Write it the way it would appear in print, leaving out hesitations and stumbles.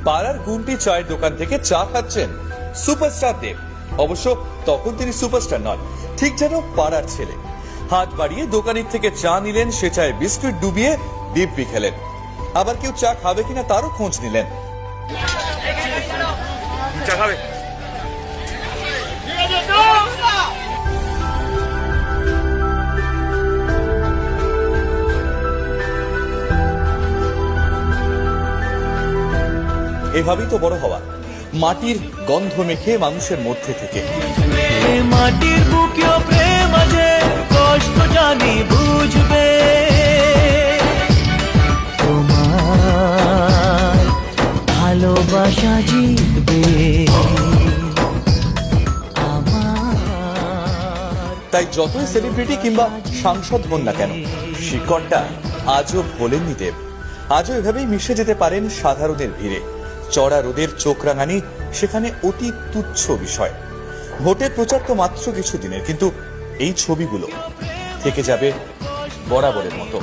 পাড়ার গুমটি চায়ের দোকান থেকে চা খাচ্ছেন সুপারস্টার দেব। অবশ্য তখন তিনি সুপারস্টার নন, ঠিক যেন পাড়ার ছেলে। হাত বাড়িয়ে দোকানের থেকে চা নিলেন, সে চায়ে বিস্কুট ডুবিয়ে দিব্যি খেলেন। আবার কেউ চা খাবে কিনা তারও খোঁজ নিলেন। চা খাবে? এভাবেই তো বড় হওয়া, মাটির গন্ধ মেখে মানুষের মধ্যে থেকে। মাটির বুকেও প্রেম আছে, কষ্ট জানি বুঝবে, তোমার ভালোবাসা জিতবে। তাই যতই সেলিব্রিটি কিংবা সাংসদ হন না কেন, শিকড়টা আজও ভোলেননি দেব। আজও এভাবেই মিশে যেতে পারেন সাধারণের ভিড়ে। চড়া রোদের চোখ রাঙানি সেখানে অতি তুচ্ছ বিষয়। ভোটের প্রচার তো মাত্র কিছু দিনের, কিন্তু এই ছবিগুলো থেকে যাবে বরাবরের মতো।